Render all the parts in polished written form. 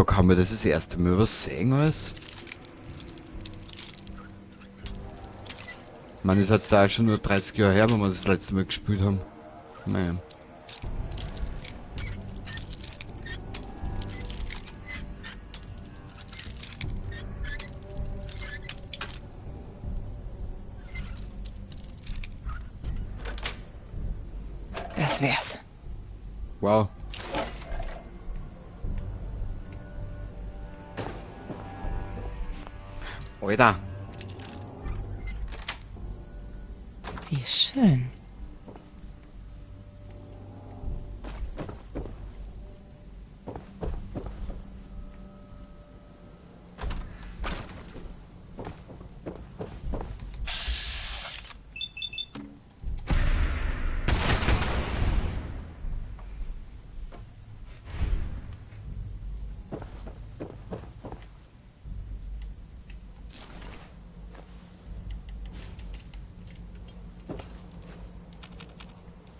Sag, haben wir das erste Mal übersehen alles? Ich meine, das ist jetzt da schon nur 30 Jahre her, wo wir das letzte Mal gespielt haben. Naja. Das wär's. Wow. Alter. Wie schön.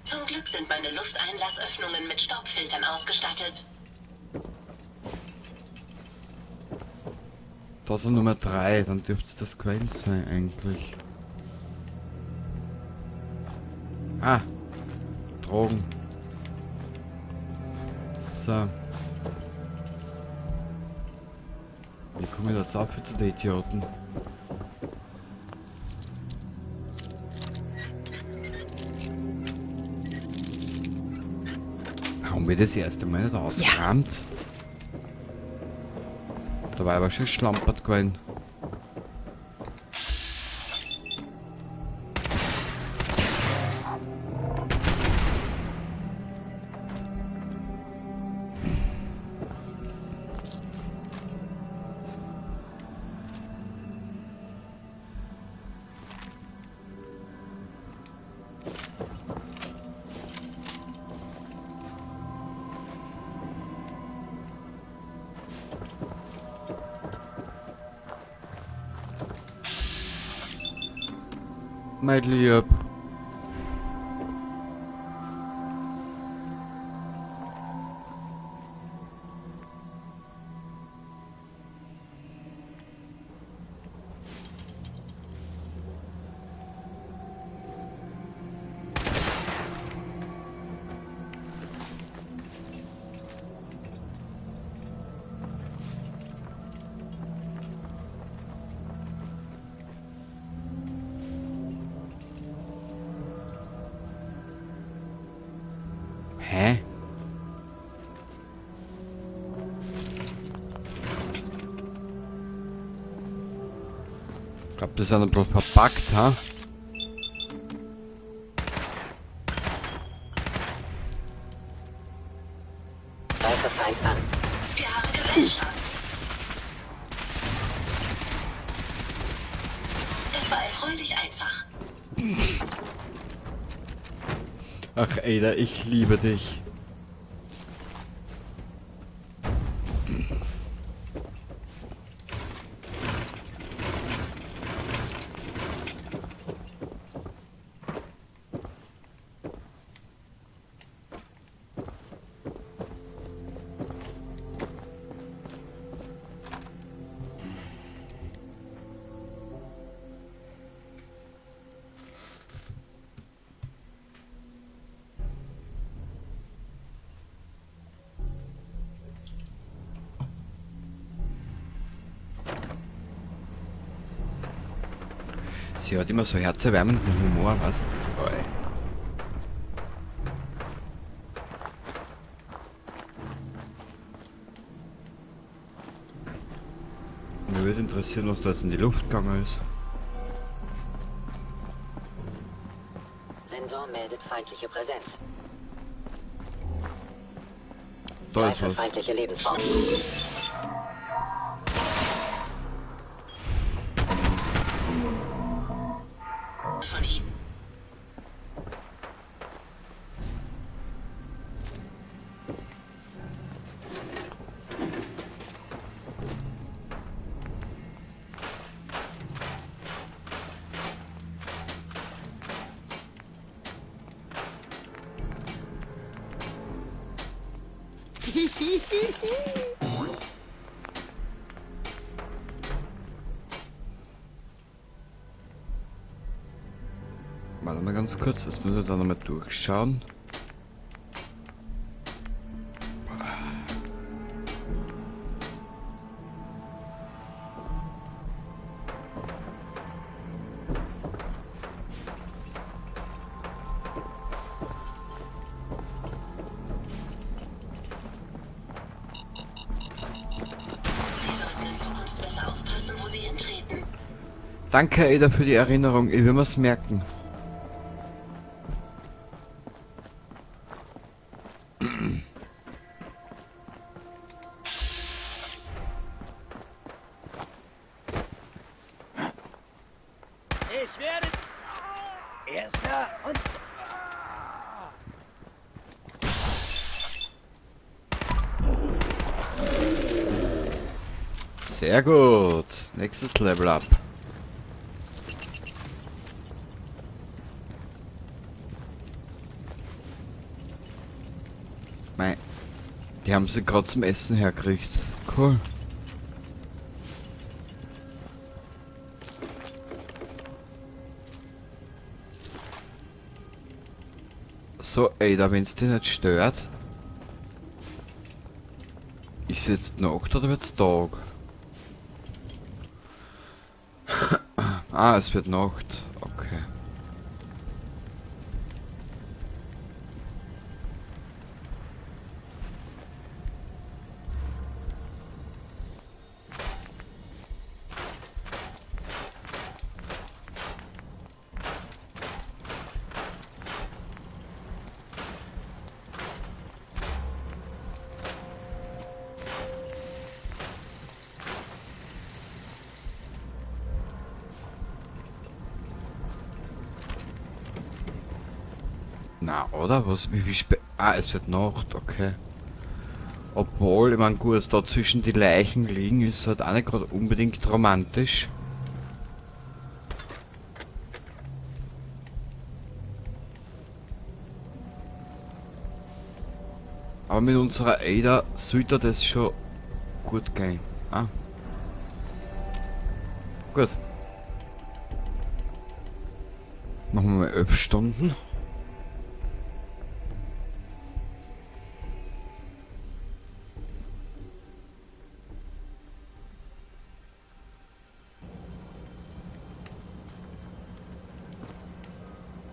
Zum Glück sind meine Lufteinlassöffnungen mit Staubfiltern ausgestattet. Da ist Nummer 3, dann dürfte es das gewesen sein eigentlich. Ah. Drogen. So. Wie komme ich jetzt auf zu den Idioten? Haben wir das erste Mal nicht ausgerammt? Da war aber schon schlampert gewesen. Mein Lieb. Hä? Ich glaube, das sind bloß verpackt, ha? Greife Feind an. Wir haben Gesellschaft. Es war erfreulich einfach. Ach, Ada, ich liebe dich. Sie hat immer so herzerwärmenden Humor, was? Mir würde interessieren, was da jetzt in die Luft gegangen ist. Sensor meldet feindliche Präsenz. Da ist Greife was. feindliche Lebensform. Von ihnen. Warte mal ganz kurz, das müssen wir dann nochmal durchschauen. Sie sollten in Zukunft besser aufpassen, wo Sie hintreten. Danke, Ada, für die Erinnerung. Ich will mir's merken. Ich werde... Erster und... Sehr gut. Nächstes Level up. Mei. Die haben sie gerade zum Essen hergekriegt. Cool. So, Ada, wenn's dich nicht stört. Ist jetzt Nacht oder wird's Tag? Ah, es wird Nacht. Okay. Na, oder? Was? Wie spät? Ah, es wird Nacht, okay. Obwohl, ich mein, gut, da zwischen die Leichen liegen, ist halt auch nicht gerade unbedingt romantisch. Aber mit unserer Ada sollte das schon gut gehen. Ah. Gut. Machen wir mal 11 Stunden.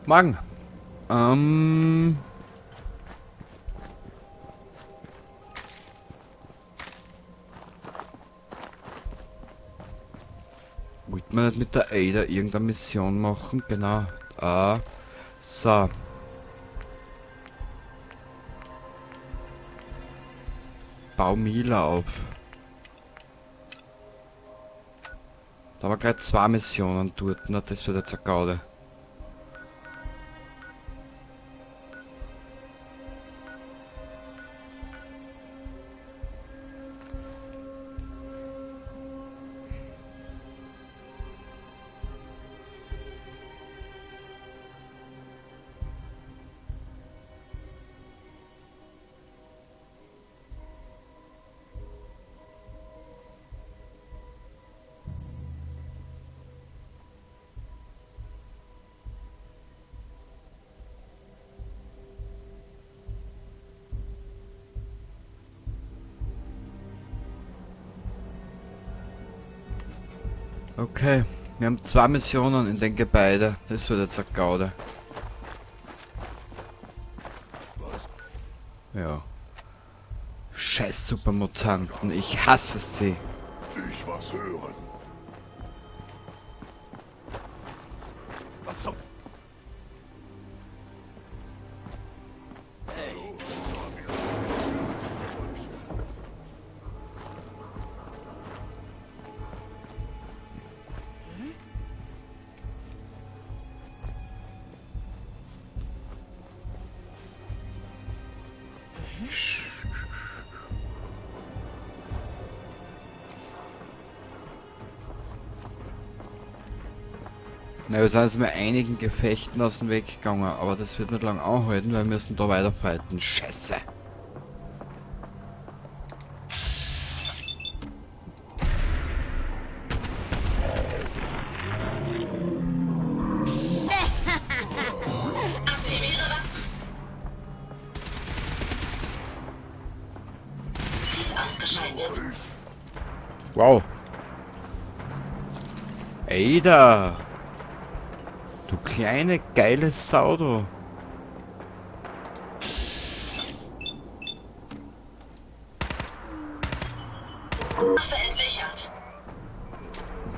Morgen. Wollte man nicht mit der Ada irgendeine Mission machen? Genau. So. Bau Mila auf. Da haben wir gleich 2 Missionen dort. Na, das wird jetzt eine Gaude. Okay, wir haben 2 Missionen in den Gebäude. Das wird jetzt eine Gaude. Ja. Scheiß Supermutanten, ich hasse sie. Ich was hören. Was so? Na, wir sind jetzt mit einigen Gefechten aus dem Weg gegangen, aber das wird nicht lang anhalten, weil wir müssen da weiterfighten. Scheiße. Wow. Ada! Du kleine geile Sau, du. Waffe entsichert.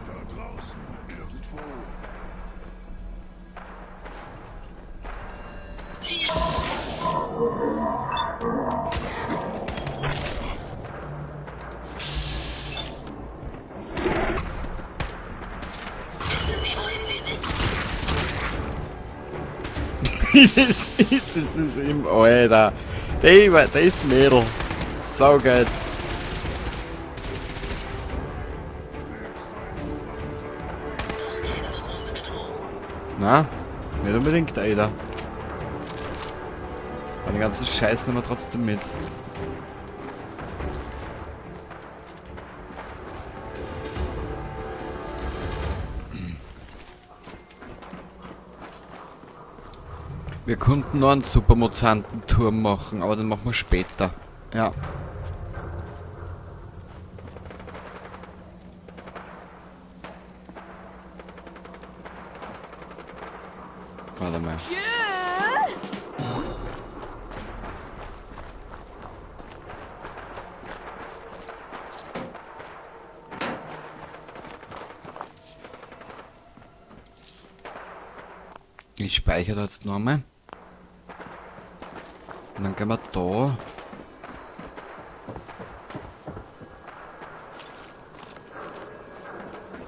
Da draußen, irgendwo. Ziel. Wissen Sie, wohin Sie sind? Das ist im Alter. Das Mädel. Saugeil. Doch keine so große Bedrohung. Na, nicht unbedingt, Ada. Aber den ganzen Scheiß nehmen wir trotzdem mit. Wir konnten noch einen Supermutanten-Turm machen, aber den machen wir später. Ja. Warte mal. Ich speichere jetzt noch einmal. Und dann gehen wir da.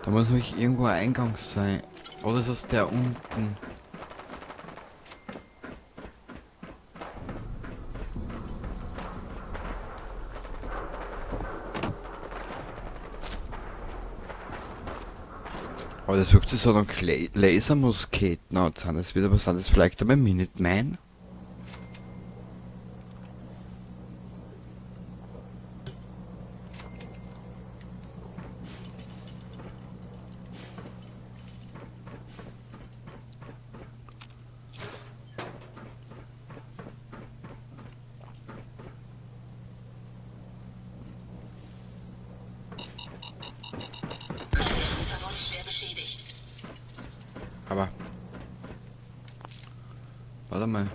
Da muss nämlich irgendwo ein Eingang sein. Oder ist das der unten? Aber das wirkt sich so nach Lasermusketen aus. Sind das wieder, was sind das vielleicht aber Minuteman? Verbund schwer beschädigt. Aber. Warte mal.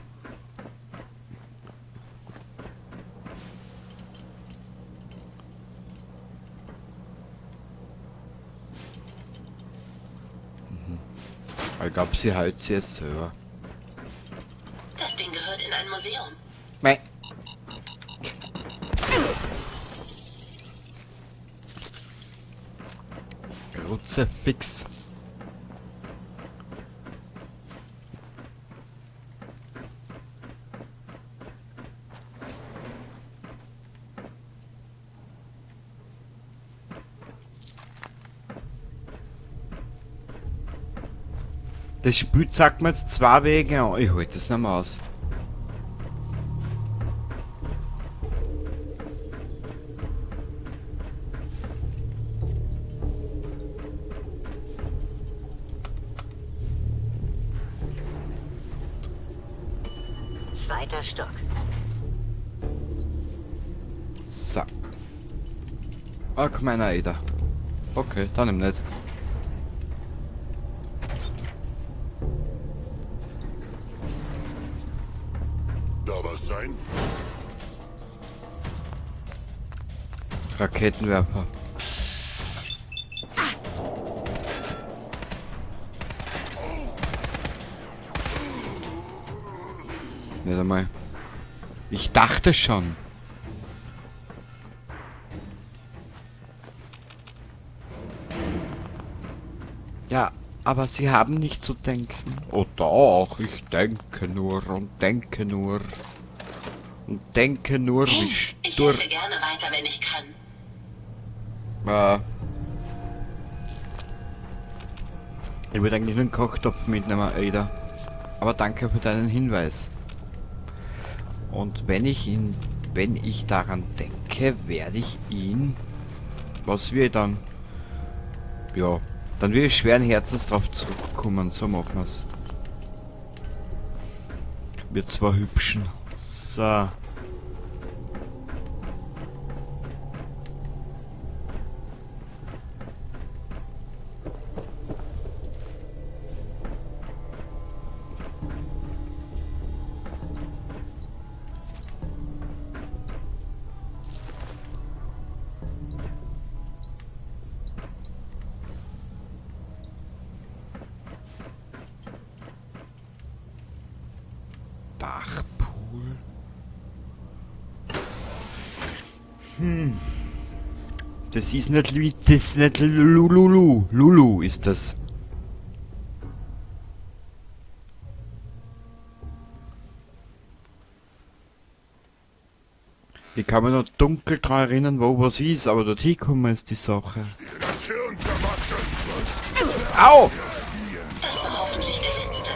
Ich glaube, sie hält sie jetzt selber. Das Ding gehört in ein Museum. Mei. Grutze fix. Das Spiel sagt mir jetzt zwei Wege an. Ich halte das nicht mehr aus. Zweiter Stock. So. Ah, komm einer Ada. Okay, dann eben nicht. Da was sein? Raketenwerfer. Nicht einmal. Ich dachte schon. Ja, aber Sie haben nicht zu denken. Oh doch, ich denke nur und denke nur. Und denke nur, wie Ich stur... helfe gerne weiter, wenn ich kann. Ich würde eigentlich nur einen Kochtopf mitnehmen, Ada. Aber danke für deinen Hinweis. Und wenn ich daran denke, werde ich ihn... Was wir dann... Ja, dann will ich schweren Herzens drauf zurückkommen. So machen wir's. Wir zwei Hübschen. So. Dachpool. Das ist nicht Lulu. Lulu ist das. Ich kann mich noch dunkel daran erinnern, wo was ist, aber dort hinkommen ist die Sache. Das Hirn zermatschen. Au! Das war hoffentlich der letzte.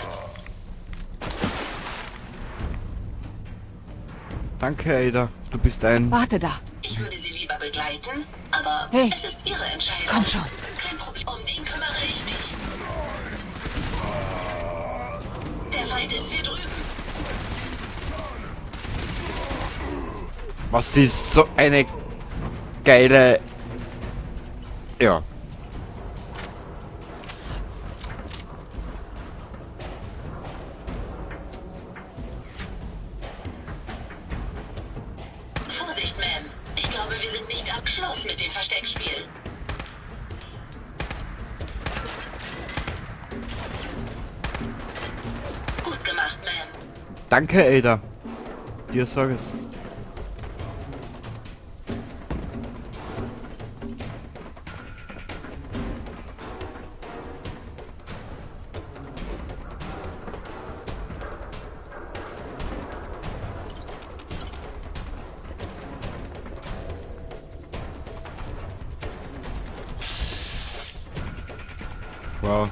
Danke, Ada. Du bist ein... Warte da. Ich würde Sie lieber begleiten, aber Hey. es ist Ihre Entscheidung. Komm schon. Kein Problem, um den kümmere ich mich. Der Feind ist hier drüben. Was ist so eine geile... Ja. Vorsicht, Ma'am. Ich glaube, wir sind nicht am Schluss mit dem Versteckspiel. Gut gemacht, Ma'am. Danke, Ada. Dir sag es. Wow.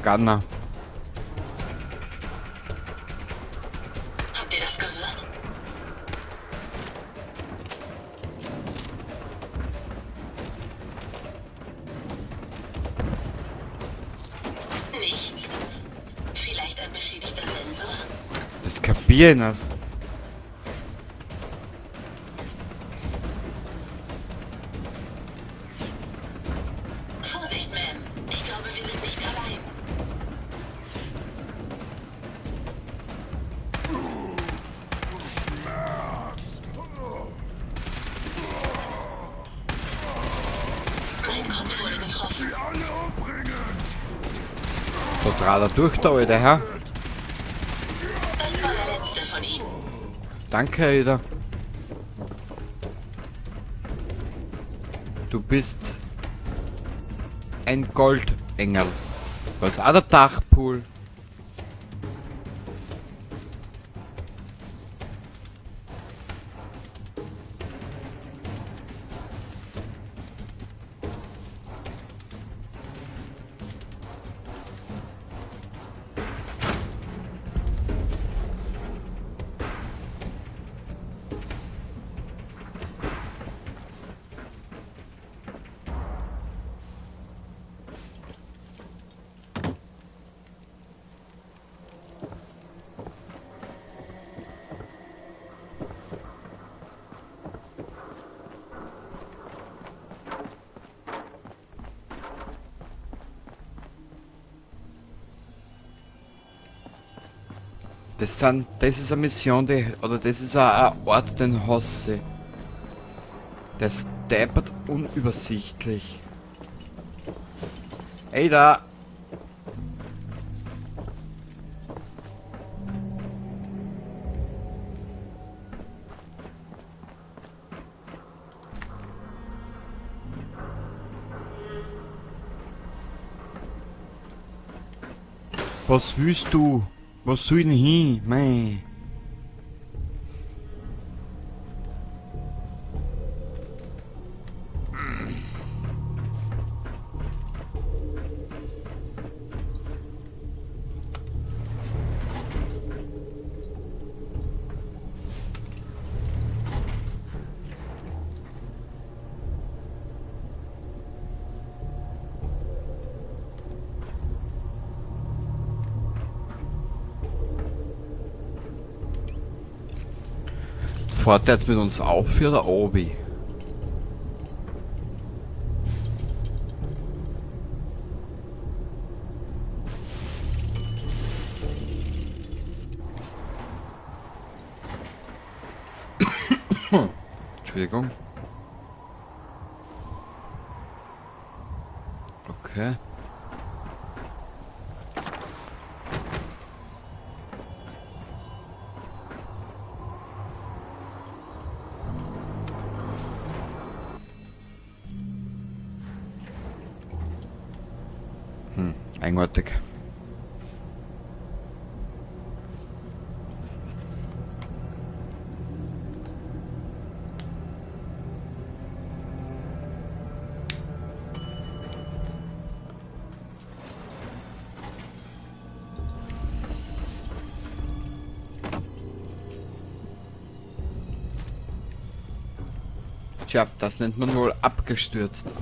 Gunner. Habt ihr das gehört? Nichts. Vielleicht ein beschädigter Sensor. Das kapieren das. Vorsicht, Ma'am. Ich glaube, wir sind nicht allein. Mein Kopf wurde getroffen. Alle umbringen. So trat er durch da, Alter, Herr. Das war der letzte von ihnen. Danke, Ada. Du bist ein Goldengel. Was ist auch der Dachpool? Das ist eine Mission, oder das ist ein Ort, den hasse. Der ist deppert unübersichtlich. Ey da! Was willst du? Was soll ich denn hin? Mei. Fährt der jetzt mit uns auf oder obi? Entschuldigung. Okay. Eigenartig. Tja, das nennt man wohl abgestürzt.